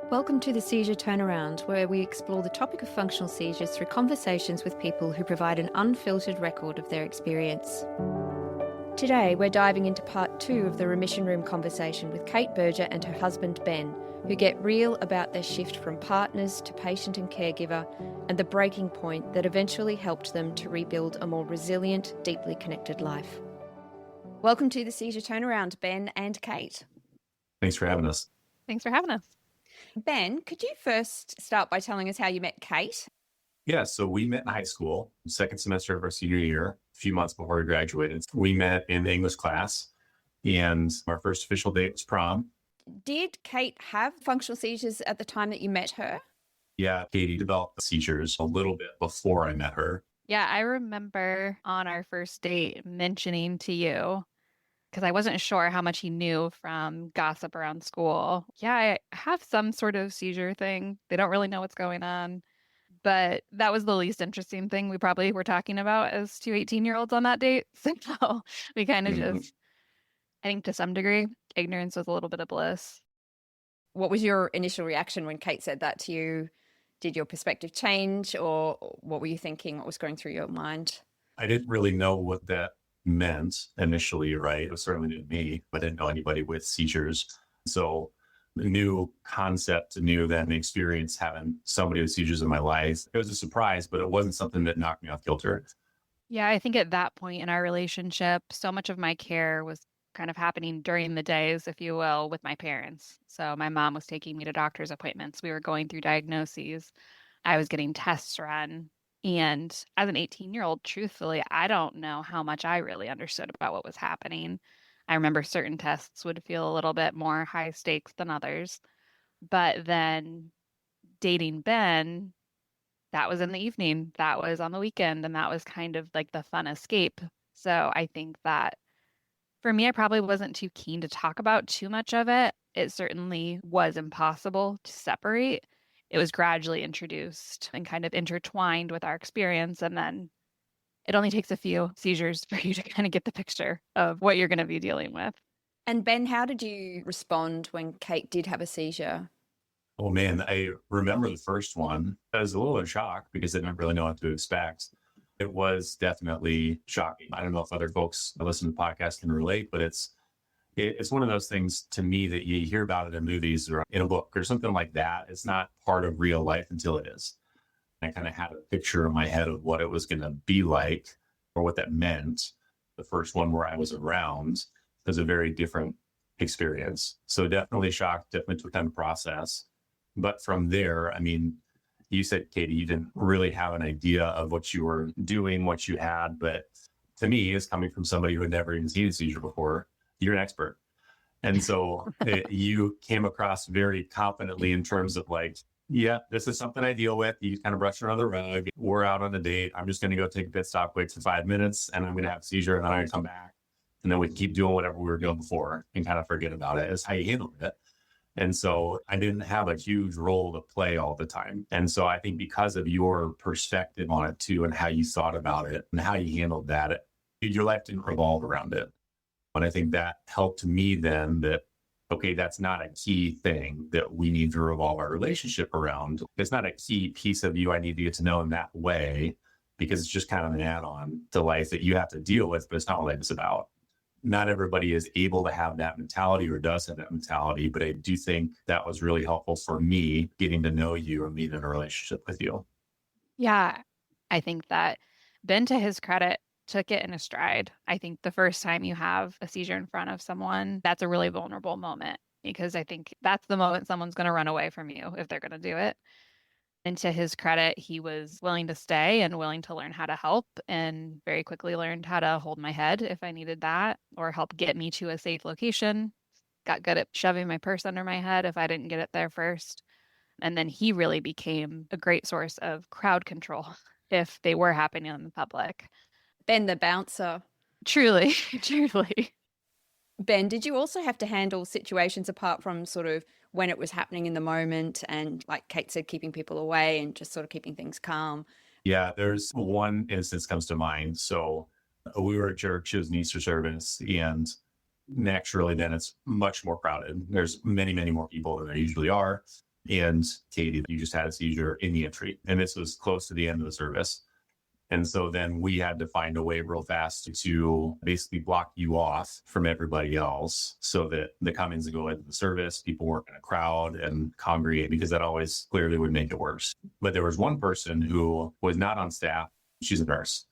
Welcome to the Seizure Turnaround, where we explore the topic of functional seizures through conversations with people who provide an unfiltered record of their experience. Today, we're diving into part 2 of the Remission Room conversation with Kate Berger and her husband Ben, who get real about their shift from partners to patient and caregiver and the breaking point that eventually helped them to rebuild a more resilient, deeply connected life. Welcome to the Seizure Turnaround, Ben and Kate. Thanks for having us. Thanks for having us. Ben, could you first start by telling us how you met Kate? Yeah, so we met in high school, second semester of our senior year, a few months before we graduated. We met in the English class, and our first official date was prom. Did Kate have functional seizures at the time that you met her? Yeah, Katie developed seizures a little bit before I met her. Yeah, I remember on our first date mentioning to you, because I wasn't sure how much he knew from gossip around school. Yeah, I have some sort of seizure thing. They don't really know what's going on. But that was the least interesting thing we probably were talking about as two 18-year-olds on that date. So we kind of just, I think to some degree, ignorance was a little bit of bliss. What was your initial reaction when Kate said that to you? Did your perspective change, or what were you thinking? What was going through your mind? I didn't really know what that meant initially, right? It was certainly new to me, but I didn't know anybody with seizures. So the new concept, new then experience having somebody with seizures in my life, it was a surprise, but it wasn't something that knocked me off kilter. Yeah, I think at that point in our relationship, so much of my care was kind of happening during the days, if you will, with my parents. So my mom was taking me to doctor's appointments. We were going through diagnoses. I was getting tests run. And as an 18-year-old, truthfully, I don't know how much I really understood about what was happening. I remember certain tests would feel a little bit more high stakes than others. But then dating Ben, that was in the evening, that was on the weekend, and that was kind of like the fun escape. So I think that for me, I probably wasn't too keen to talk about too much of it. It certainly was impossible to separate. It was gradually introduced and kind of intertwined with our experience. And then it only takes a few seizures for you to kind of get the picture of what you're going to be dealing with. And Ben, how did you respond when Kate did have a seizure? Oh man, I remember the first one. I was a little in shock because I didn't really know what to expect. It was definitely shocking. I don't know if other folks that listen to the podcast can relate, but it's one of those things to me that you hear about it in movies or in a book or something like that. It's not part of real life until it is. I kind of had a picture in my head of what it was going to be like or what that meant. The first one where I was around was a very different experience. So definitely shocked, definitely took time to process. But from there, I mean, you said, Katie, you didn't really have an idea of what you were doing, what you had. But to me, as coming from somebody who had never even seen a seizure before, you're an expert. And so you came across very confidently in terms of like, yeah, this is something I deal with. You kind of brush it under the rug. We're out on a date. I'm just going to go take a pit stop, wait for 5 minutes, and I'm going to have a seizure, and then I'm going to come back. And then we keep doing whatever we were doing before and kind of forget about it. Is how you handled it. And so I didn't have a huge role to play all the time. And so I think because of your perspective on it too, and how you thought about it and how you handled that, your life didn't revolve around it. But I think that helped me then that, okay, that's not a key thing that we need to revolve our relationship around. It's not a key piece of you I need to get to know in that way, because it's just kind of an add-on to life that you have to deal with, but it's not what life is about. Not everybody is able to have that mentality or does have that mentality, but I do think that was really helpful for me getting to know you and being in a relationship with you. Yeah, I think that Ben, to his credit, took it in a stride. I think the first time you have a seizure in front of someone, that's a really vulnerable moment, because I think that's the moment someone's going to run away from you if they're going to do it. And to his credit, he was willing to stay and willing to learn how to help, and very quickly learned how to hold my head if I needed that, or help get me to a safe location. Got good at shoving my purse under my head if I didn't get it there first. And then he really became a great source of crowd control if they were happening in the public. Ben, the bouncer. Truly, truly. Ben, did you also have to handle situations apart from sort of when it was happening in the moment and, like Kate said, keeping people away and just sort of keeping things calm? Yeah, there's one instance comes to mind. So we were at church, it was an Easter service, and naturally then it's much more crowded. There's many, many more people than there usually are. And Katie, you just had a seizure in the entry. And this was close to the end of the service. And so then we had to find a way real fast to basically block you off from everybody else so that the comings and go into the service, people weren't going to crowd and congregate, because that always clearly would make it worse. But there was one person who was not on staff. She's a nurse.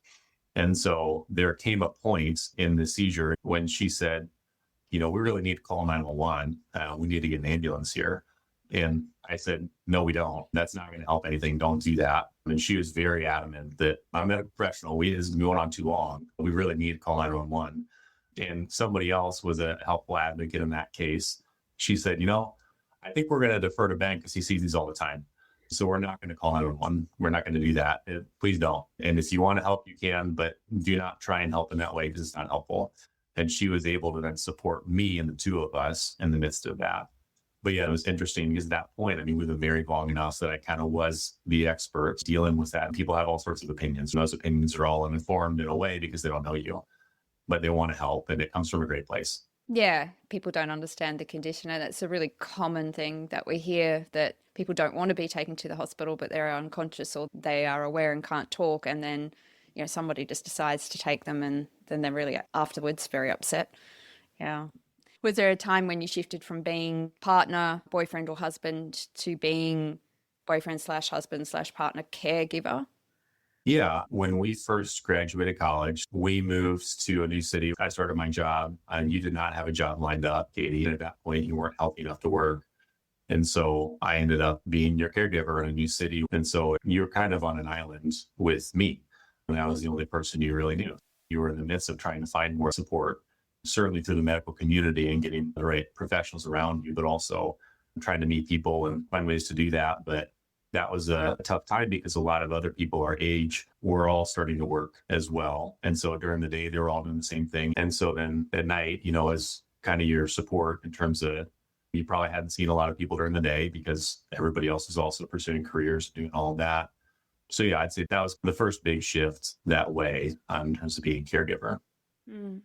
And so there came a point in the seizure when she said, we really need to call 911. We need to get an ambulance here. And I said, no, we don't. That's not going to help anything. Don't do that. And she was very adamant that I'm a medical professional. This is going on too long. We really need to call 911. And somebody else was a helpful advocate in that case. She said, I think we're going to defer to Ben because he sees these all the time. So we're not going to call 911. We're not going to do that. Please don't. And if you want to help, you can, but do not try and help in that way because it's not helpful. And she was able to then support me and the two of us in the midst of that. But yeah, it was interesting because at that point, we've been married long enough that I kind of was the expert dealing with that. People have all sorts of opinions. And those opinions are all uninformed in a way because they don't know you, but they want to help. And it comes from a great place. Yeah, people don't understand the condition. And it's a really common thing that we hear, that people don't want to be taken to the hospital, but they're unconscious or they are aware and can't talk. And then, somebody just decides to take them, and then they're really afterwards very upset. Yeah. Was there a time when you shifted from being partner, boyfriend or husband to being boyfriend/husband/partner caregiver? Yeah. When we first graduated college, we moved to a new city. I started my job, and you did not have a job lined up, Katie. And at that point, you weren't healthy enough to work. And so I ended up being your caregiver in a new city. And so you're kind of on an island with me. And I was the only person you really knew. You were in the midst of trying to find more support, certainly through the medical community and getting the right professionals around you, but also trying to meet people and find ways to do that. But that was a tough time because a lot of other people our age were all starting to work as well. And so during the day, they were all doing the same thing. And so then at night, as kind of your support in terms of, you probably hadn't seen a lot of people during the day because everybody else is also pursuing careers, doing all of that. So yeah, I'd say that was the first big shift that way in terms of being a caregiver. Mm.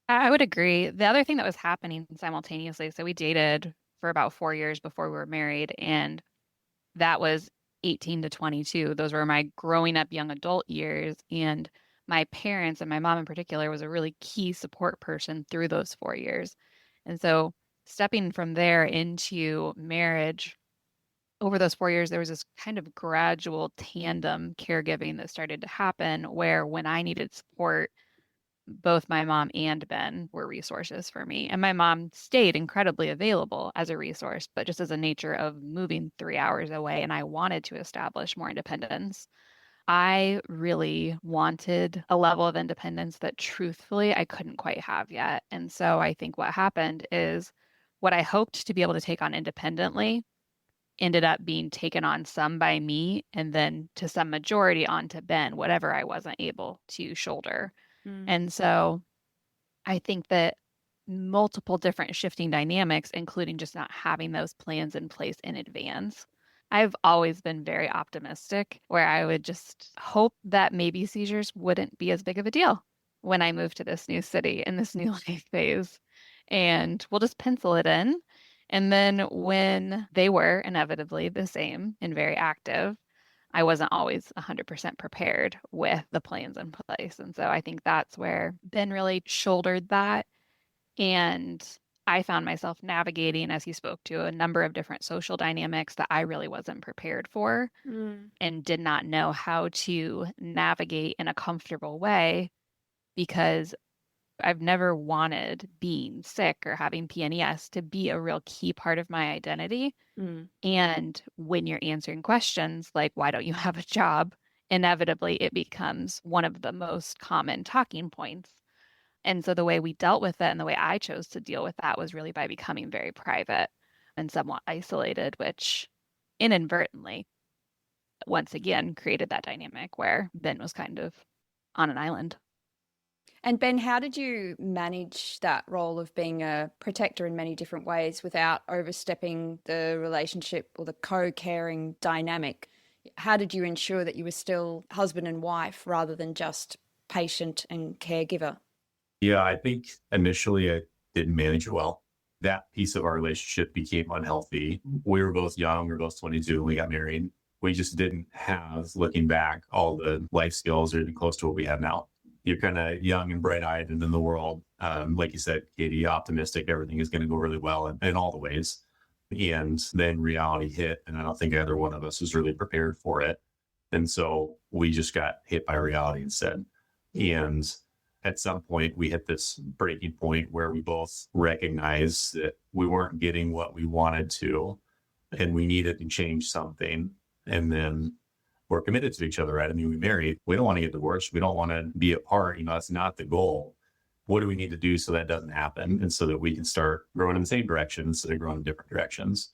I would agree. The other thing that was happening simultaneously, so we dated for about 4 years before we were married, and that was 18 to 22. Those were my growing up young adult years. And my parents, and my mom in particular, was a really key support person through those 4 years. And so stepping from there into marriage, over those 4 years, there was this kind of gradual tandem caregiving that started to happen where when I needed support, both my mom and Ben were resources for me. And my mom stayed incredibly available as a resource, but just as a nature of moving 3 hours away, and I wanted to establish more independence. I really wanted a level of independence that truthfully I couldn't quite have yet. And so I think what happened is what I hoped to be able to take on independently ended up being taken on some by me, and then to some majority onto Ben, whatever I wasn't able to shoulder. And so I think that multiple different shifting dynamics, including just not having those plans in place in advance. I've always been very optimistic, where I would just hope that maybe seizures wouldn't be as big of a deal when I moved to this new city in this new life phase. And we'll just pencil it in. And then when they were inevitably the same and very active, I wasn't always 100% prepared with the plans in place. And so I think that's where Ben really shouldered that. And I found myself navigating, as he spoke to, a number of different social dynamics that I really wasn't prepared for and did not know how to navigate in a comfortable way, because I've never wanted being sick or having PNES to be a real key part of my identity. And when you're answering questions like, why don't you have a job? Inevitably, it becomes one of the most common talking points. And so the way we dealt with it and the way I chose to deal with that was really by becoming very private and somewhat isolated, which inadvertently, once again, created that dynamic where Ben was kind of on an island. And Ben, how did you manage that role of being a protector in many different ways without overstepping the relationship or the co-caring dynamic? How did you ensure that you were still husband and wife rather than just patient and caregiver? Yeah, I think initially I didn't manage it well. that piece of our relationship became unhealthy. We were both young, we were both 22 when we got married. We just didn't have, looking back, all the life skills or even close to what we have now. You're kind of young and bright-eyed and in the world, like you said, Katie, optimistic, everything is going to go really well in all the ways. And then reality hit, and I don't think either one of us was really prepared for it. And so we just got hit by reality instead. And at some point, we hit this breaking point where we both recognized that we weren't getting what we wanted to, and we needed to change something. And then we're committed to each other, right? I mean, we married. We don't want to get divorced. We don't want to be apart. That's not the goal. What do we need to do so that doesn't happen? And so that we can start growing in the same direction instead of growing in different directions.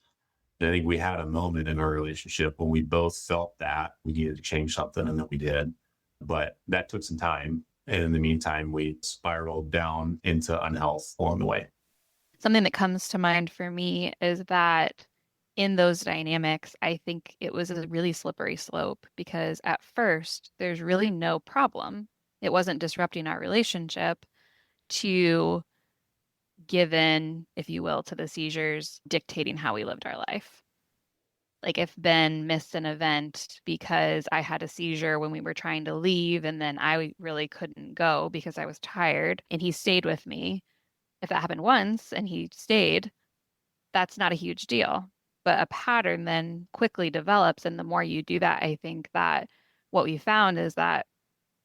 And I think we had a moment in our relationship when we both felt that we needed to change something, and that we did. But that took some time. And in the meantime, we spiraled down into unhealth along the way. Something that comes to mind for me is that in those dynamics, I think it was a really slippery slope, because at first there's really no problem. It wasn't disrupting our relationship to give in, if you will, to the seizures dictating how we lived our life. Like if Ben missed an event because I had a seizure when we were trying to leave, and then I really couldn't go because I was tired, and he stayed with me. If that happened once and he stayed, that's not a huge deal. But a pattern then quickly develops. And the more you do that, I think that what we found is that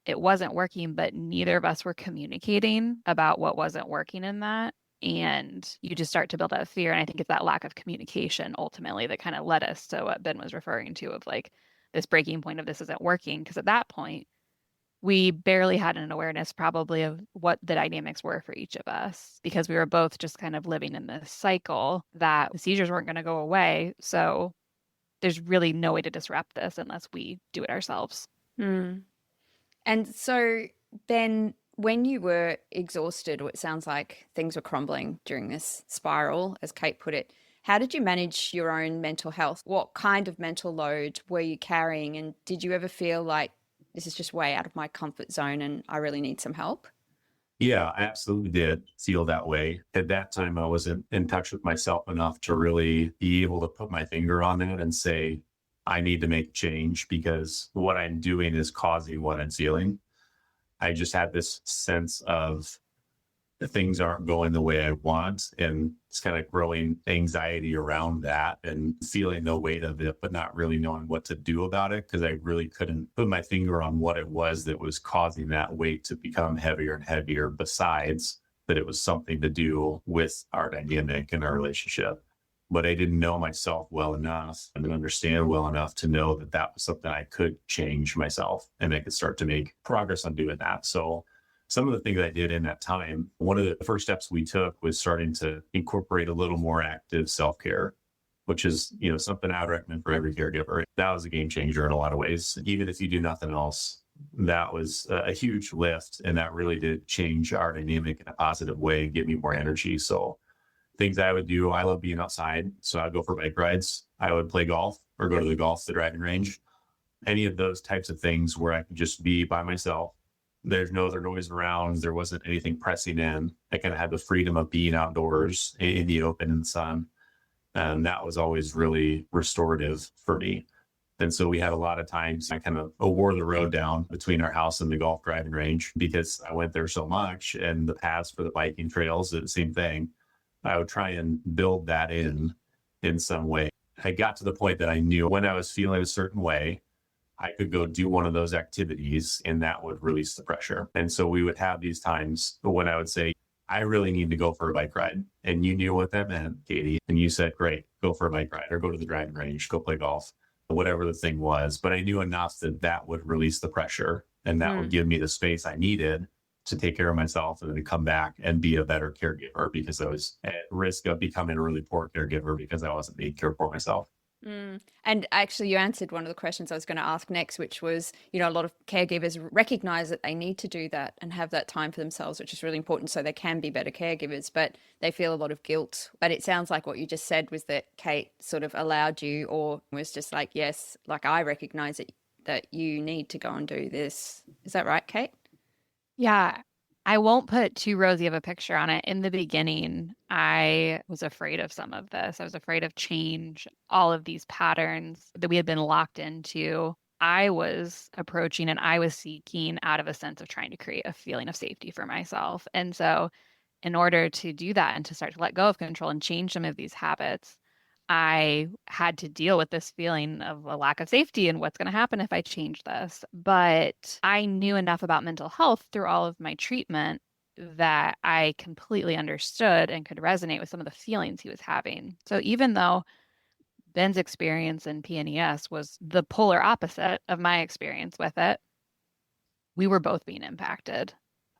it wasn't working, but neither of us were communicating about what wasn't working in that. And you just start to build up fear. And I think it's that lack of communication ultimately that kind of led us to what Ben was referring to, of like this breaking point of this isn't working. Because at that point, we barely had an awareness probably of what the dynamics were for each of us, because we were both just kind of living in this cycle that the seizures weren't going to go away. So there's really no way to disrupt this unless we do it ourselves. Mm. And so, Ben, when you were exhausted, or it sounds like things were crumbling during this spiral, as Kate put it, how did you manage your own mental health? What kind of mental load were you carrying? And did you ever feel like this is just way out of my comfort zone and I really need some help? Yeah, I absolutely did feel that way. At that time, I wasn't in touch with myself enough to really be able to put my finger on it and say, I need to make change because what I'm doing is causing what I'm feeling. I just had this sense of things aren't going the way I want, and it's kind of growing anxiety around that and feeling the weight of it, but not really knowing what to do about it, because I really couldn't put my finger on what it was that was causing that weight to become heavier and heavier, besides that it was something to do with our dynamic and our relationship. But I didn't know myself well enough and understand well enough to know that that was something I could change myself, and I could start to make progress on doing that. So some of the things I did in that time, one of the first steps we took was starting to incorporate a little more active self-care, which is, something I would recommend for every caregiver. That was a game changer in a lot of ways. Even if you do nothing else, that was a huge lift. And that really did change our dynamic in a positive way and give me more energy. So things I would do, I love being outside. So I'd go for bike rides. I would play golf or go to the driving range. Any of those types of things where I could just be by myself. There's no other noise around. There wasn't anything pressing in. I kind of had the freedom of being outdoors in the open in the sun. And that was always really restorative for me. And so we had a lot of times I kind of wore the road down between our house and the golf driving range, because I went there so much, and the paths for the biking trails, the same thing. I would try and build that in some way. I got to the point that I knew when I was feeling a certain way, I could go do one of those activities and that would release the pressure. And so we would have these times when I would say, I really need to go for a bike ride. And you knew what that meant, Katie. And you said, great, go for a bike ride or go to the driving range, go play golf, whatever the thing was. But I knew enough that that would release the pressure, and that would give me the space I needed to take care of myself and then to come back and be a better caregiver, because I was at risk of becoming a really poor caregiver because I wasn't being cared for myself. And actually, you answered one of the questions I was going to ask next, which was, a lot of caregivers recognize that they need to do that and have that time for themselves, which is really important so they can be better caregivers, but they feel a lot of guilt. But it sounds like what you just said was that Kate sort of allowed you, or was just like, yes, like I recognize that you need to go and do this. Is that right, Kate? Yeah, I won't put too rosy of a picture on it. In the beginning, I was afraid of some of this. I was afraid of change, all of these patterns that we had been locked into. I was approaching and I was seeking out of a sense of trying to create a feeling of safety for myself. And so, in order to do that and to start to let go of control and change some of these habits, I had to deal with this feeling of a lack of safety and what's going to happen if I change this. But I knew enough about mental health through all of my treatment that I completely understood and could resonate with some of the feelings he was having. So even though Ben's experience in PNES was the polar opposite of my experience with it, we were both being impacted.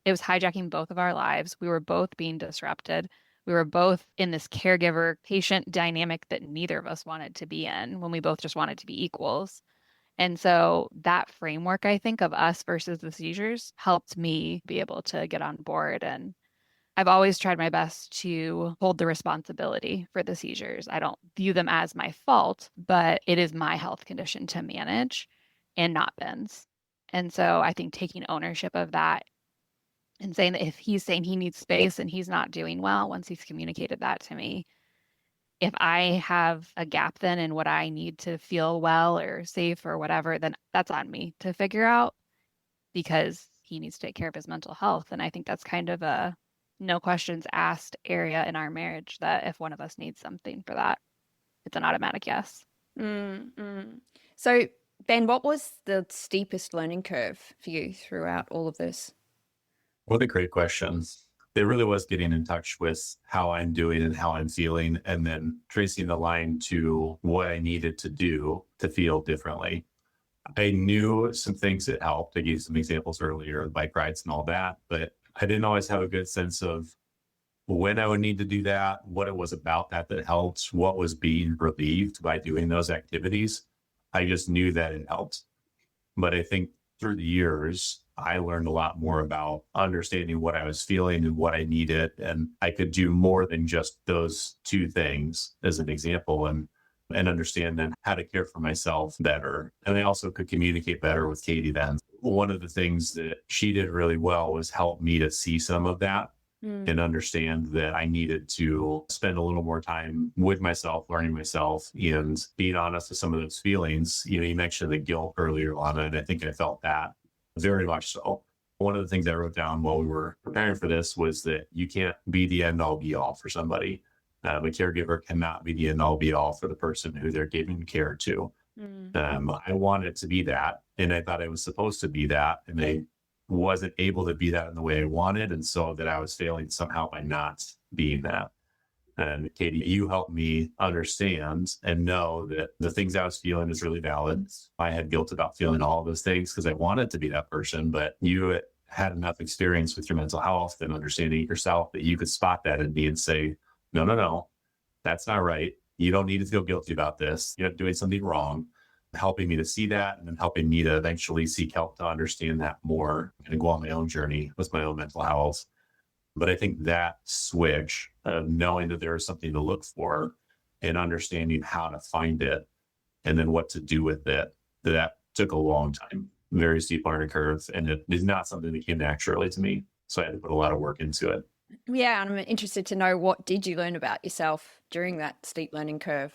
It was hijacking both of our lives. We were both being disrupted. We were both in this caregiver patient dynamic that neither of us wanted to be in when we both just wanted to be equals. And so that framework, I think, of us versus the seizures helped me be able to get on board. And I've always tried my best to hold the responsibility for the seizures. I don't view them as my fault, but it is my health condition to manage and not Ben's. And so I think taking ownership of that and saying that if he's saying he needs space and he's not doing well, once he's communicated that to me, if I have a gap then in what I need to feel well or safe or whatever, then that's on me to figure out because he needs to take care of his mental health. And I think that's kind of a no questions asked area in our marriage that if one of us needs something for that, it's an automatic yes. So, Ben, what was the steepest learning curve for you throughout all of this? What a great question. It really was getting in touch with how I'm doing and how I'm feeling, and then tracing the line to what I needed to do to feel differently. I knew some things that helped. I gave some examples earlier, bike rides and all that, but I didn't always have a good sense of when I would need to do that, what it was about that helped, what was being relieved by doing those activities. I just knew that it helped. But I think through the years, I learned a lot more about understanding what I was feeling and what I needed. And I could do more than just those two things as an example, and understand then how to care for myself better. And I also could communicate better with Katie then. One of the things that she did really well was help me to see some of that and understand that I needed to spend a little more time with myself, learning myself, and being honest with some of those feelings. You know, you mentioned the guilt earlier, Lana, and I think I felt that very much so. One of the things I wrote down while we were preparing for this was that you can't be the end all be all for somebody. A caregiver cannot be the end all be all for the person who they're giving care to. I wanted to be that, and I thought I was supposed to be that, and I wasn't able to be that in the way I wanted, and so that I was failing somehow by not being that. And Katie, you helped me understand and know that the things I was feeling is really valid. I had guilt about feeling all of those things because I wanted to be that person, but you had enough experience with your mental health and understanding it yourself that you could spot that in me and say, no, that's not right. You don't need to feel guilty about this. You're not doing something wrong. Helping me to see that, and then helping me to eventually seek help to understand that more and go on my own journey with my own mental health. But I think that switch of knowing that there is something to look for and understanding how to find it and then what to do with it, that took a long time, very steep learning curve. And it is not something that came naturally to me. So I had to put a lot of work into it. Yeah, and I'm interested to know, what did you learn about yourself during that steep learning curve?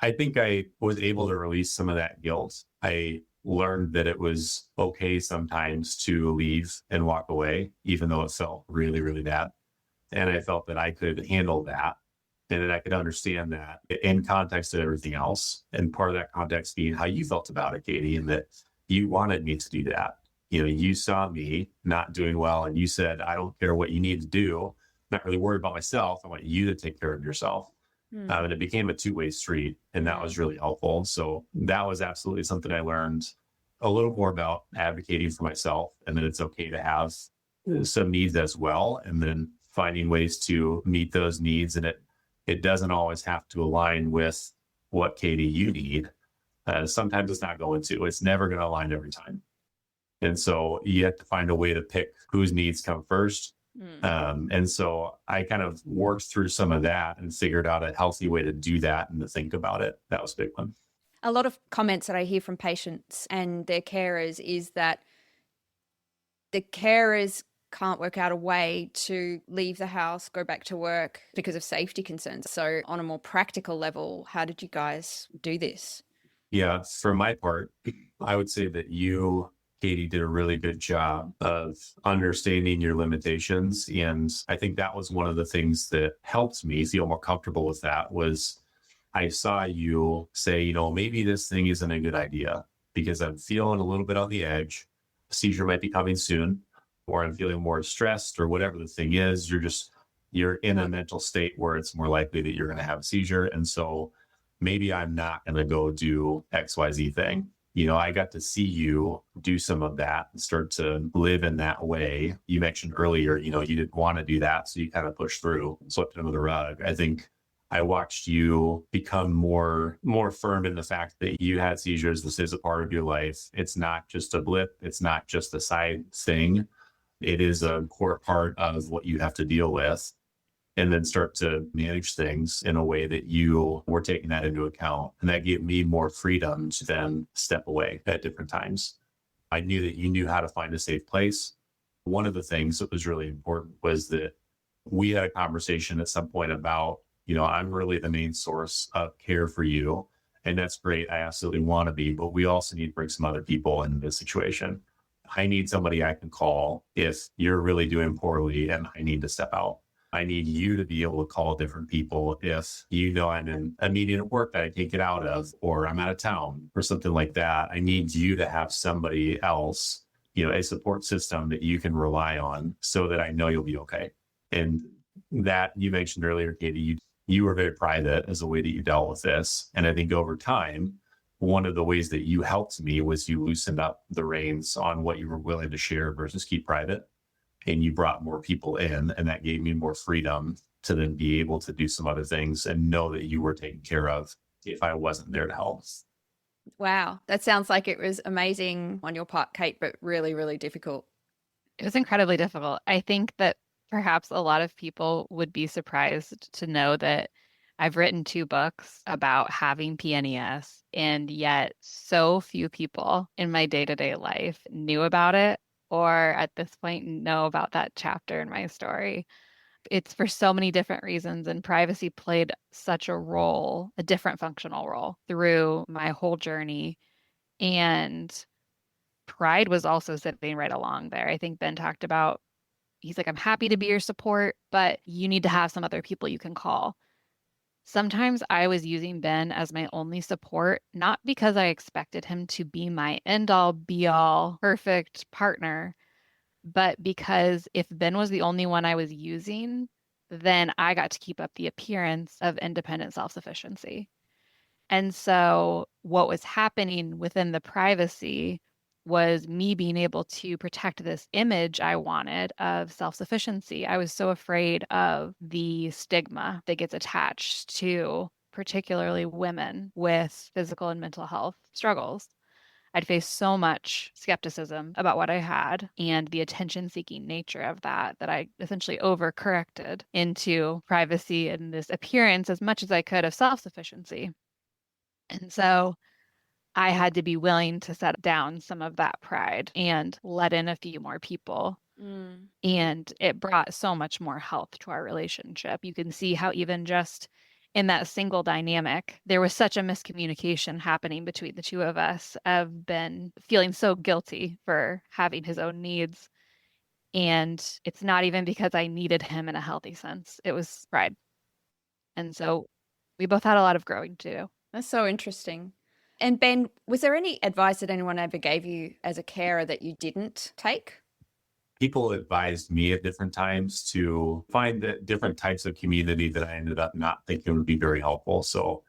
I think I was able to release some of that guilt. I learned that it was okay sometimes to leave and walk away, even though it felt really, really bad. And I felt that I could handle that, and that I could understand that in context of everything else. And part of that context being how you felt about it, Katie, and that you wanted me to do that. You know, you saw me not doing well, and you said, I don't care what you need to do. I'm not really worried about myself. I want you to take care of yourself. And it became a two-way street, and that was really helpful. So that was absolutely something I learned a little more about advocating for myself, and that it's okay to have some needs as well, and then finding ways to meet those needs. And it doesn't always have to align with what, Katie, you need. Sometimes it's not going to. It's never going to align every time. And so you have to find a way to pick whose needs come first. And so I kind of worked through some of that and figured out a healthy way to do that and to think about it. That was a big one. A lot of comments that I hear from patients and their carers is that the carers can't work out a way to leave the house, go back to work because of safety concerns. So on a more practical level, how did you guys do this? Yeah, for my part, I would say that you, Katie, did a really good job of understanding your limitations. And I think that was one of the things that helped me feel more comfortable with that was I saw you say, maybe this thing isn't a good idea because I'm feeling a little bit on the edge. A seizure might be coming soon, or I'm feeling more stressed, or whatever the thing is. You're in a mental state where it's more likely that you're going to have a seizure. And so maybe I'm not going to go do XYZ thing. I got to see you do some of that and start to live in that way. You mentioned earlier, you didn't want to do that. So you kind of pushed through, swept it under the rug. I think I watched you become more firm in the fact that you had seizures. This is a part of your life. It's not just a blip. It's not just a side thing. It is a core part of what you have to deal with, and then start to manage things in a way that you were taking that into account. And that gave me more freedom to then step away at different times. I knew that you knew how to find a safe place. One of the things that was really important was that we had a conversation at some point about, I'm really the main source of care for you. And that's great. I absolutely want to be, but we also need to bring some other people into this situation. I need somebody I can call if you're really doing poorly and I need to step out. I need you to be able to call different people if I'm in a meeting at work that I can't get out of, or I'm out of town or something like that. I need you to have somebody else, a support system that you can rely on so that I know you'll be okay. And that you mentioned earlier, Katie, you were very private as a way that you dealt with this. And I think over time, one of the ways that you helped me was you loosened up the reins on what you were willing to share versus keep private. And you brought more people in, and that gave me more freedom to then be able to do some other things and know that you were taken care of if I wasn't there to help. Wow. That sounds like it was amazing on your part, Kate, but really, really difficult. It was incredibly difficult. I think that perhaps a lot of people would be surprised to know that I've written 2 books about having PNES, and yet so few people in my day-to-day life knew about it or at this point know about that chapter in my story. It's for so many different reasons, and privacy played such a role, a different functional role through my whole journey. And pride was also sitting right along there. I think Ben talked about, he's like, I'm happy to be your support, but you need to have some other people you can call. Sometimes I was using Ben as my only support, not because I expected him to be my end all be all perfect partner, but because if Ben was the only one I was using, then I got to keep up the appearance of independent self-sufficiency. And so what was happening within the privacy was me being able to protect this image I wanted of self-sufficiency. I was so afraid of the stigma that gets attached to particularly women with physical and mental health struggles. I'd faced so much skepticism about what I had and the attention-seeking nature of that I essentially overcorrected into privacy and this appearance as much as I could of self-sufficiency. And so I had to be willing to set down some of that pride and let in a few more people. And it brought so much more health to our relationship. You can see how even just in that single dynamic, there was such a miscommunication happening between the two of us. I've been feeling so guilty for having his own needs. And it's not even because I needed him in a healthy sense. It was pride. And so we both had a lot of growing to do. That's so interesting. And Ben, was there any advice that anyone ever gave you as a carer that you didn't take? People advised me at different times to find the different types of community that I ended up not thinking would be very helpful. So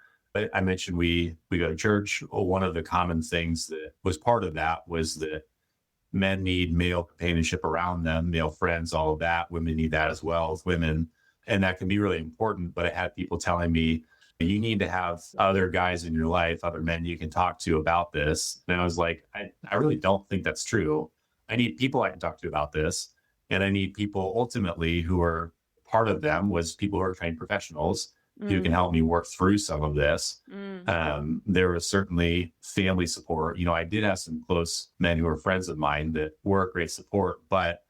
I mentioned we go to church. One of the common things that was part of that was that men need male companionship around them, male friends, all of that. Women need that as well as women. And that can be really important. But I had people telling me, you need to have other guys in your life, other men you can talk to about this. And I was like, I really don't think that's true. I need people I can talk to about this. And I need people ultimately who are part of them was people who are trained professionals who can help me work through some of this. There was certainly family support. I did have some close men who were friends of mine that were great support, but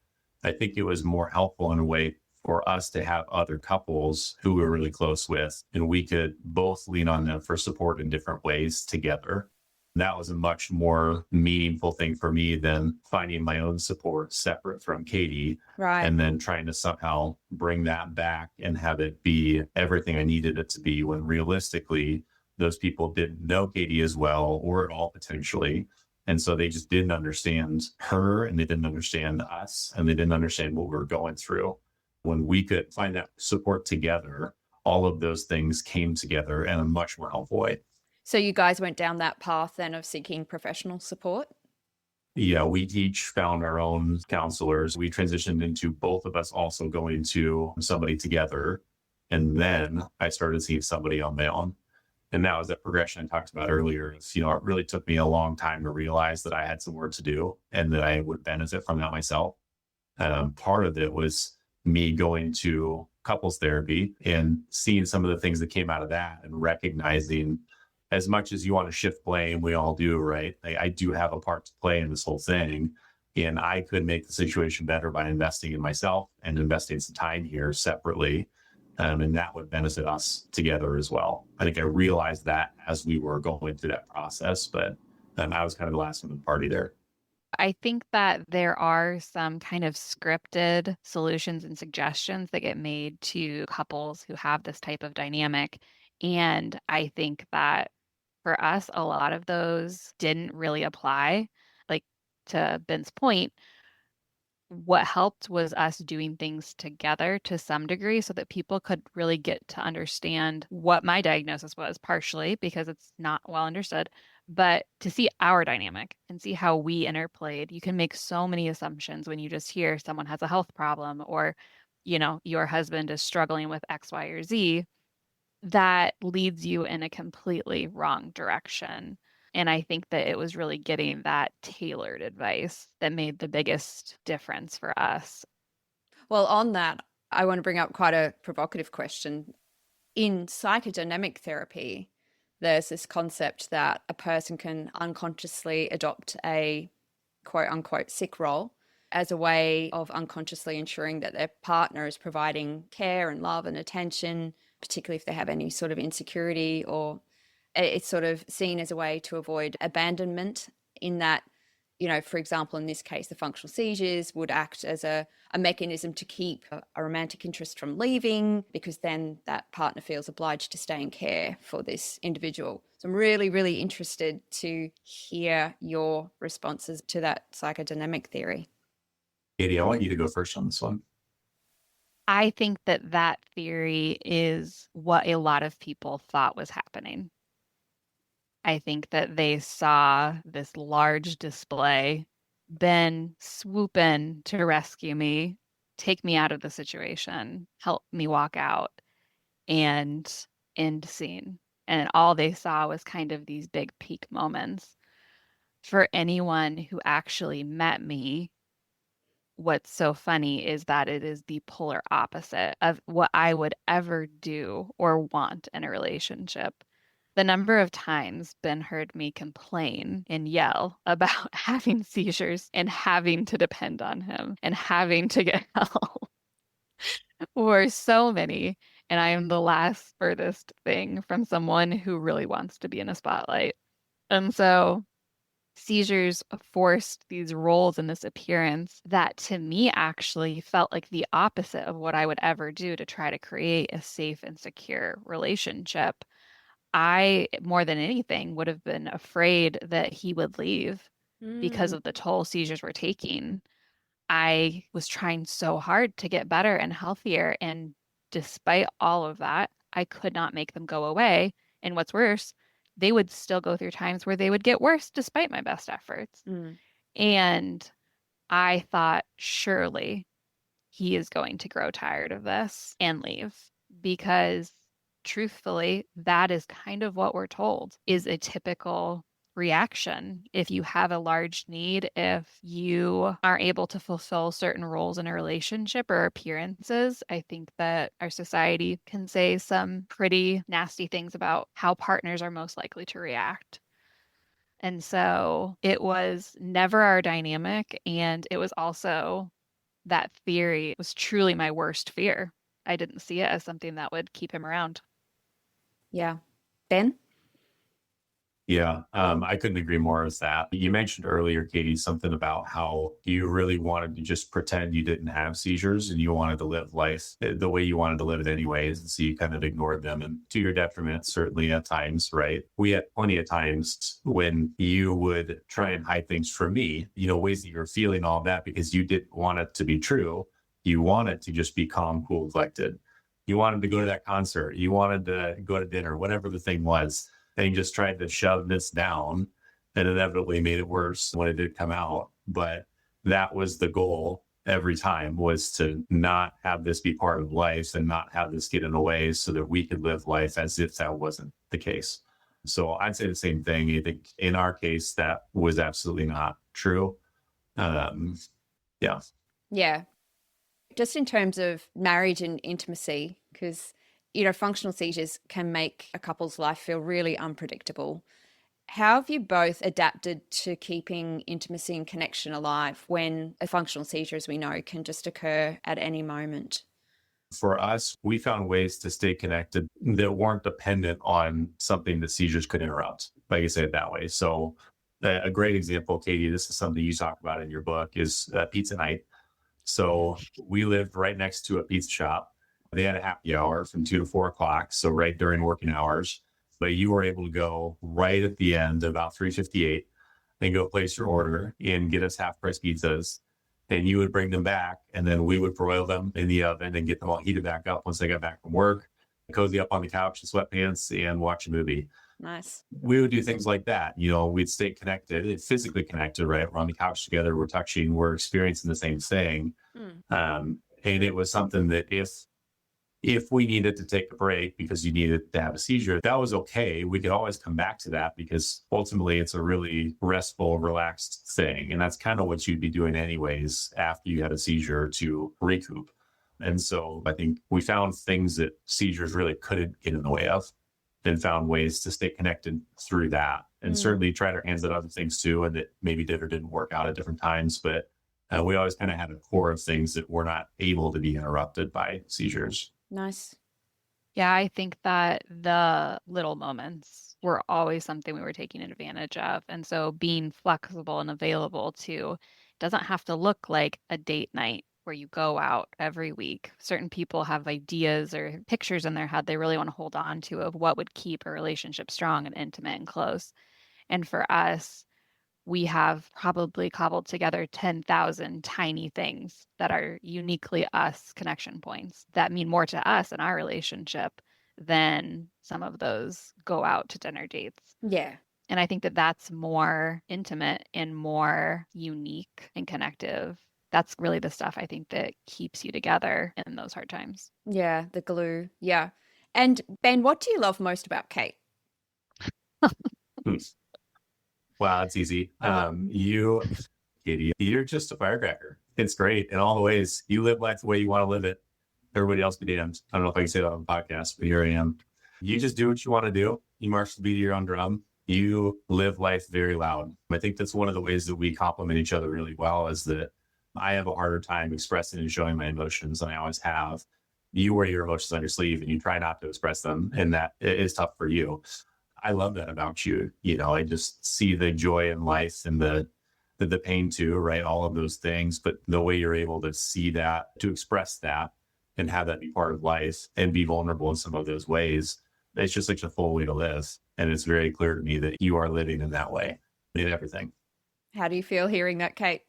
I think it was more helpful in a way for us to have other couples who we were really close with, and we could both lean on them for support in different ways together. That was a much more meaningful thing for me than finding my own support separate from Katie Right. and then trying to somehow bring that back and have it be everything I needed it to be, when realistically, those people didn't know Katie as well or at all potentially. And so they just didn't understand her, and they didn't understand us, and they didn't understand what we were going through. When we could find that support together, all of those things came together in a much more helpful way. So you guys went down that path then of seeking professional support? Yeah, we each found our own counselors. We transitioned into both of us also going to somebody together. And then I started seeing somebody on my own. And that was that progression I talked about earlier. It really took me a long time to realize that I had some work to do and that I would benefit from that myself. Part of it was me going to couples therapy and seeing some of the things that came out of that, and recognizing, as much as you want to shift blame, we all do, right? I do have a part to play in this whole thing. And I could make the situation better by investing in myself and investing some time here separately. And that would benefit us together as well. I think I realized that as we were going through that process, but I was kind of the last one in the party there. I think that there are some kind of scripted solutions and suggestions that get made to couples who have this type of dynamic. And I think that for us, a lot of those didn't really apply. Like, to Ben's point, what helped was us doing things together to some degree so that people could really get to understand what my diagnosis was, partially because it's not well understood, but to see our dynamic and see how we interplayed. You can make so many assumptions when you just hear someone has a health problem, or, your husband is struggling with X, Y, or Z, that leads you in a completely wrong direction. And I think that it was really getting that tailored advice that made the biggest difference for us. Well, on that, I want to bring up quite a provocative question. In psychodynamic therapy, there's this concept that a person can unconsciously adopt a quote unquote sick role as a way of unconsciously ensuring that their partner is providing care and love and attention, particularly if they have any sort of insecurity, or it's sort of seen as a way to avoid abandonment, in that, for example, in this case, the functional seizures would act as a mechanism to keep a romantic interest from leaving, because then that partner feels obliged to stay in care for this individual. So I'm really, really interested to hear your responses to that psychodynamic theory. Katie, I want you to go first on this one. I think that that theory is what a lot of people thought was happening. I think that they saw this large display, Ben swoop in to rescue me, take me out of the situation, help me walk out, and end scene. And all they saw was kind of these big peak moments. For anyone who actually met me, what's so funny is that it is the polar opposite of what I would ever do or want in a relationship. The number of times Ben heard me complain and yell about having seizures and having to depend on him and having to get help were so many. And I am the last furthest thing from someone who really wants to be in a spotlight. And so seizures forced these roles and this appearance that to me actually felt like the opposite of what I would ever do to try to create a safe and secure relationship. I, more than anything, would have been afraid that he would leave because of the toll seizures were taking. I was trying so hard to get better and healthier. And despite all of that, I could not make them go away. And what's worse, they would still go through times where they would get worse despite my best efforts. And I thought, surely he is going to grow tired of this and leave, because truthfully, that is kind of what we're told is a typical reaction. If you have a large need, if you aren't able to fulfill certain roles in a relationship or appearances, I think that our society can say some pretty nasty things about how partners are most likely to react. And so it was never our dynamic. And it was also that theory was truly my worst fear. I didn't see it as something that would keep him around. Yeah. Ben? Yeah, I couldn't agree more with that. You mentioned earlier, Katie, something about how you really wanted to just pretend you didn't have seizures and you wanted to live life the way you wanted to live it anyways. And so you kind of ignored them, and to your detriment, certainly at times, right? We had plenty of times when you would try and hide things from me, ways that you're feeling all that because you didn't want it to be true. You wanted to just be calm, cool, collected. You wanted to go to that concert. You wanted to go to dinner, whatever the thing was. And just tried to shove this down and inevitably made it worse when it did come out. But that was the goal every time, was to not have this be part of life and not have this get in the way so that we could live life as if that wasn't the case. So I'd say the same thing. I think in our case, that was absolutely not true. Yeah. Yeah. Just in terms of marriage and intimacy, because functional seizures can make a couple's life feel really unpredictable. How have you both adapted to keeping intimacy and connection alive when a functional seizure, as we know, can just occur at any moment? For us, we found ways to stay connected that weren't dependent on something that seizures could interrupt, if I can say it that way. So a great example, Katie, this is something you talk about in your book, is pizza night. So we lived right next to a pizza shop. They had a happy hour from 2 to 4 o'clock, so right during working hours. But you were able to go right at the end, about 3:58, and go place your order and get us half-price pizzas. And you would bring them back, and then we would broil them in the oven and get them all heated back up once they got back from work, cozy up on the couch in sweatpants and watch a movie. Nice. We would do things like that. We'd stay connected, physically connected, right? We're on the couch together, we're touching, we're experiencing the same thing. And it was something that if we needed to take a break because you needed to have a seizure, that was okay. We could always come back to that because ultimately it's a really restful, relaxed thing. And that's kind of what you'd be doing anyways after you had a seizure to recoup. And so I think we found things that seizures really couldn't get in the way of, and found ways to stay connected through that. And certainly tried our hands at other things too, and that maybe did or didn't work out at different times. But we always kind of had a core of things that were not able to be interrupted by seizures. Nice. Yeah, I think that the little moments were always something we were taking advantage of. And so being flexible and available to doesn't have to look like a date night where you go out every week. Certain people have ideas or pictures in their head they really want to hold on to of what would keep a relationship strong and intimate and close. And for us, we have probably cobbled together 10,000 tiny things that are uniquely us connection points that mean more to us in our relationship than some of those go out to dinner dates. Yeah. And I think that that's more intimate and more unique and connective. That's really the stuff I think that keeps you together in those hard times. Yeah, the glue. Yeah. And Ben, what do you love most about Kate? Wow, that's easy. Katie, you're just a firecracker. It's great in all the ways. You live life the way you want to live it. Everybody else be damned. I don't know if I can say that on the podcast, but here I am. You just do what you want to do. You march the beat of your own drum. You live life very loud. I think that's one of the ways that we complement each other really well, is that I have a harder time expressing and showing my emotions than I always have. You wear your emotions on your sleeve and you try not to express them, and that is tough for you. I love that about you. I just see the joy in life and the pain too, right? All of those things, but the way you're able to see that, to express that and have that be part of life and be vulnerable in some of those ways, it's just such a full way to live. And it's very clear to me that you are living in that way in everything. How do you feel hearing that, Kate?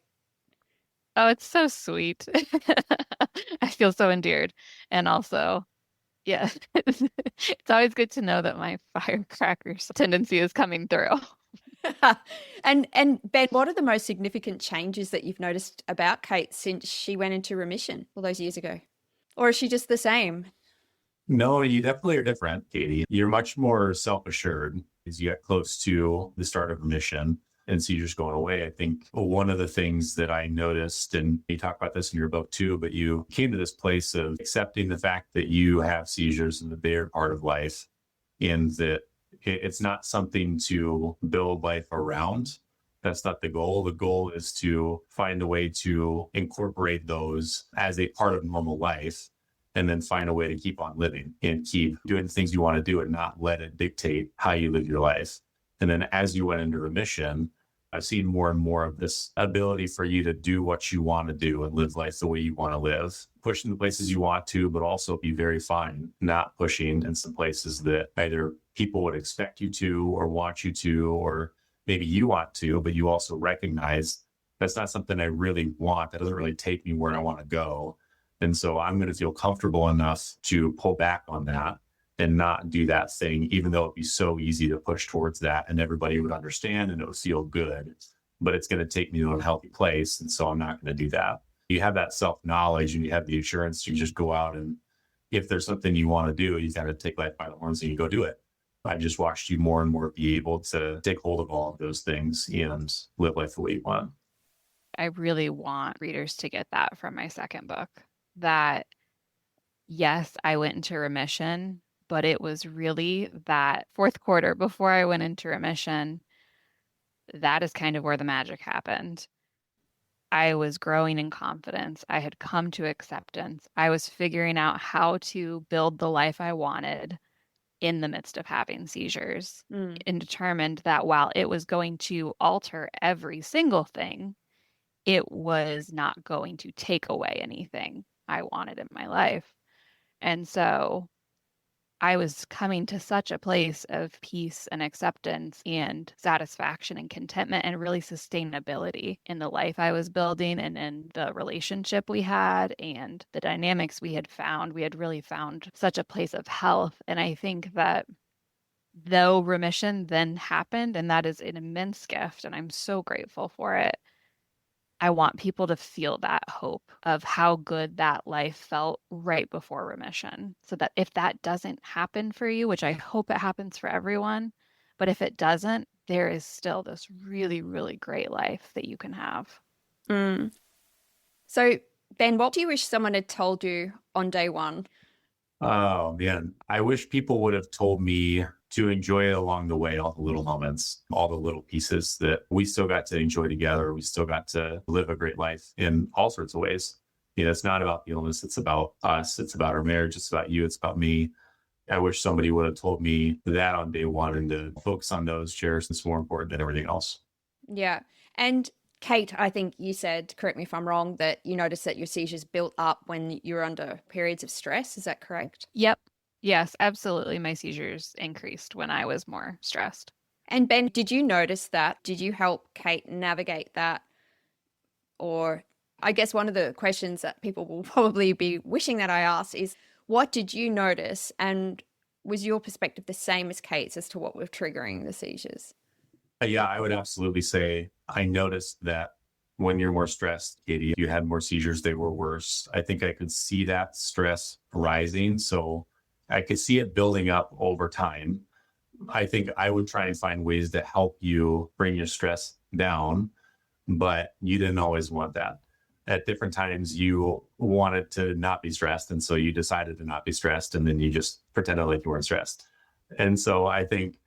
Oh, it's so sweet. I feel so endeared. And also, yeah, it's always good to know that my firecracker tendency is coming through. And Ben, what are the most significant changes that you've noticed about Kate since she went into remission all those years ago? Or is she just the same? No, you definitely are different, Katie. You're much more self-assured as you get close to the start of remission and seizures going away. I think one of the things that I noticed, and you talk about this in your book too, but you came to this place of accepting the fact that you have seizures and that they're part of life, and that it's not something to build life around, That's not the goal. The goal is to find a way to incorporate those as a part of normal life, and then find a way to keep on living and keep doing the things you want to do and not let it dictate how you live your life. And then as you went into remission, I've seen more and more of this ability for you to do what you want to do and live life the way you want to live, pushing the places you want to, but also be very fine, not pushing in some places that either people would expect you to or want you to, or maybe you want to, but you also recognize that's not something I really want. That doesn't really take me where I want to go. And so I'm going to feel comfortable enough to pull back on that and not do that thing, even though it'd be so easy to push towards that and everybody would understand and it would feel good, but it's going to take me to a healthy place. And so I'm not going to do that. You have that self-knowledge and you have the assurance to just go out, and if there's something you want to do, you got to take life by the horns and you go do it. I've just watched you more and more be able to take hold of all of those things and live life the way you want. I really want readers to get that from my second book, that yes, I went into remission, but it was really that fourth quarter before I went into remission. That is kind of where the magic happened. I was growing in confidence. I had come to acceptance. I was figuring out how to build the life I wanted in the midst of having seizures, and determined that while it was going to alter every single thing, it was not going to take away anything I wanted in my life. And so I was coming to such a place of peace and acceptance and satisfaction and contentment and really sustainability in the life I was building and in the relationship we had and the dynamics we had found. We had really found such a place of health. And I think that though remission then happened, and that is an immense gift, and I'm so grateful for it, I want people to feel that hope of how good that life felt right before remission. So that if that doesn't happen for you, which I hope it happens for everyone, but if it doesn't, there is still this really, really great life that you can have. So, Ben, what do you wish someone had told you on day one? Oh, man. I wish people would have told me to enjoy it along the way, all the little moments, all the little pieces that we still got to enjoy together. We still got to live a great life in all sorts of ways. It's not about the illness. It's about us. It's about our marriage. It's about you. It's about me. I wish somebody would have told me that on day one, and to focus on those, cherish. It's more important than everything else. Yeah. And Kate, I think you said, correct me if I'm wrong, that you noticed that your seizures built up when you were under periods of stress. Is that correct? Yep. Yes, absolutely. My seizures increased when I was more stressed. And Ben, did you notice that? Did you help Kate navigate that? Or I guess one of the questions that people will probably be wishing that I asked is, what did you notice? And was your perspective the same as Kate's as to what was triggering the seizures? Yeah, I would absolutely say I noticed that when you're more stressed, Katie, you had more seizures, they were worse. I think I could see that stress rising. So I could see it building up over time. I think I would try and find ways to help you bring your stress down, but you didn't always want that. At different times, you wanted to not be stressed. And so you decided to not be stressed. And then you just pretended like you weren't stressed. And so I think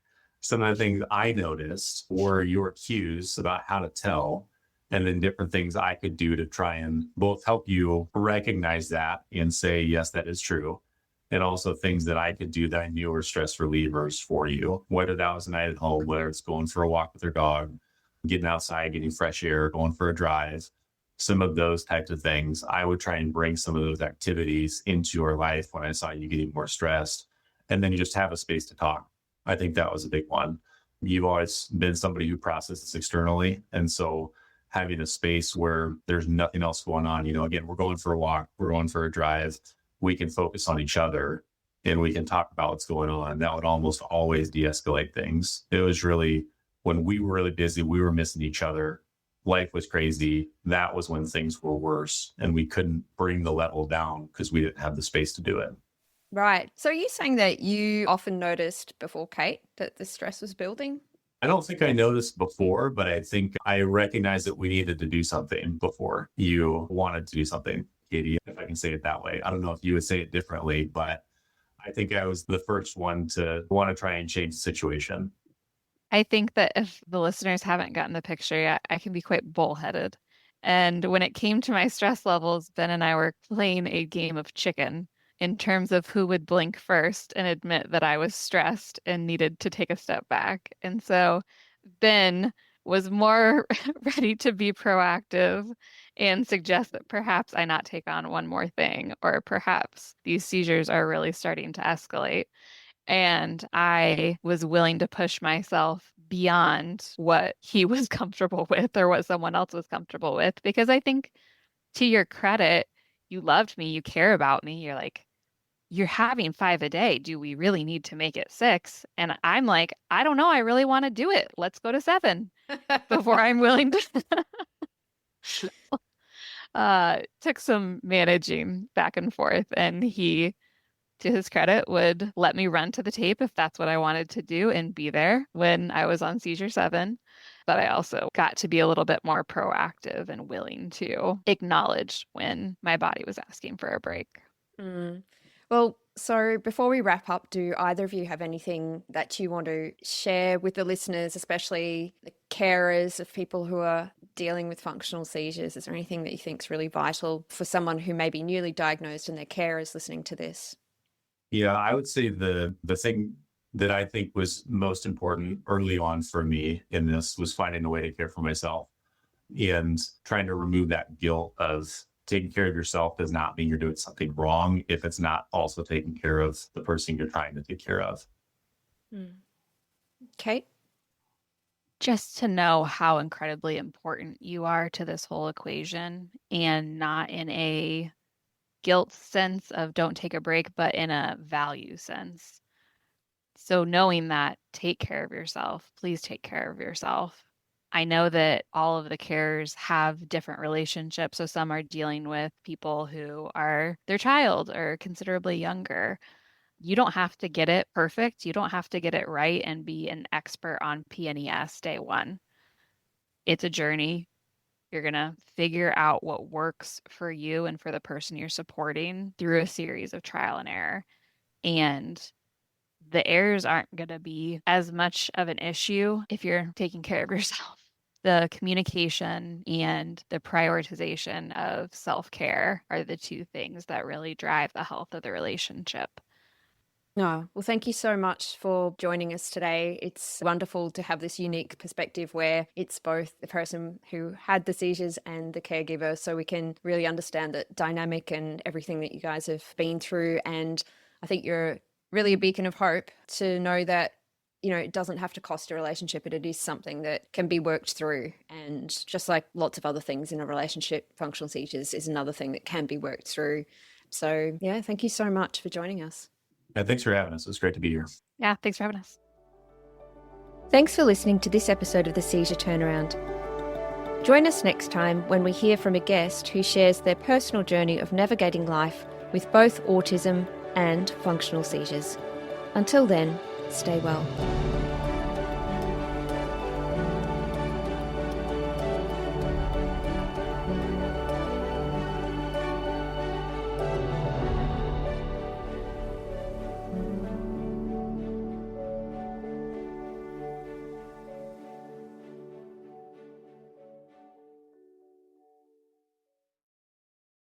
some of the things I noticed were your cues about how to tell, and then different things I could do to try and both help you recognize that and say, yes, that is true. And also things that I could do that I knew were stress relievers for you, whether that was a night at home, whether it's going for a walk with your dog, getting outside, getting fresh air, going for a drive, some of those types of things. I would try and bring some of those activities into your life when I saw you getting more stressed. And then you just have a space to talk. I think that was a big one. You've always been somebody who processes externally. And so having a space where there's nothing else going on, again, we're going for a walk, we're going for a drive, we can focus on each other and we can talk about what's going on. That would almost always de-escalate things. It was really, when we were really busy, we were missing each other. Life was crazy. That was when things were worse and we couldn't bring the level down because we didn't have the space to do it. Right. So are you saying that you often noticed before Kate that the stress was building? I don't think I noticed before, but I think I recognized that we needed to do something before you wanted to do something, Katie, if I can say it that way. I don't know if you would say it differently, but I think I was the first one to want to try and change the situation. I think that if the listeners haven't gotten the picture yet, I can be quite bullheaded. And when it came to my stress levels, Ben and I were playing a game of chicken in terms of who would blink first and admit that I was stressed and needed to take a step back. And so Ben was more ready to be proactive and suggest that perhaps I not take on one more thing, or perhaps these seizures are really starting to escalate. And I was willing to push myself beyond what he was comfortable with or what someone else was comfortable with. Because I think, to your credit, you loved me, you care about me. You're like, you're having 5 a day. Do we really need to make it 6? And I'm like, I don't know. I really want to do it. Let's go to 7 before I'm willing to. Took some managing back and forth, and he, to his credit, would let me run to the tape if that's what I wanted to do and be there when I was on Seizure 7. But I also got to be a little bit more proactive and willing to acknowledge when my body was asking for a break. Mm. Well, so before we wrap up, do either of you have anything that you want to share with the listeners, especially the carers of people who are dealing with functional seizures? Is there anything that you think is really vital for someone who may be newly diagnosed and their carers listening to this? Yeah, I would say the thing that I think was most important early on for me in this was finding a way to care for myself and trying to remove that guilt of taking care of yourself does not mean you're doing something wrong if it's not also taking care of the person you're trying to take care of. Kate? Just to know how incredibly important you are to this whole equation, and not in a guilt sense of don't take a break, but in a value sense. So knowing that, take care of yourself. Please take care of yourself. I know that all of the carers have different relationships. So some are dealing with people who are their child or considerably younger. You don't have to get it perfect. You don't have to get it right and be an expert on PNES day one. It's a journey. You're going to figure out what works for you and for the person you're supporting through a series of trial and error. And the errors aren't going to be as much of an issue if you're taking care of yourself. The communication and the prioritization of self-care are the two things that really drive the health of the relationship. No, well, thank you so much for joining us today. It's wonderful to have this unique perspective where it's both the person who had the seizures and the caregiver, so we can really understand the dynamic and everything that you guys have been through. And I think you're really a beacon of hope to know that, you know, it doesn't have to cost a relationship, but it is something that can be worked through. And just like lots of other things in a relationship, functional seizures is another thing that can be worked through. So yeah, thank you so much for joining us. Yeah, thanks for having us. It was great to be here. Yeah, thanks for having us. Thanks for listening to this episode of the Seizure Turnaround. Join us next time when we hear from a guest who shares their personal journey of navigating life with both autism and functional seizures. Until then, stay well.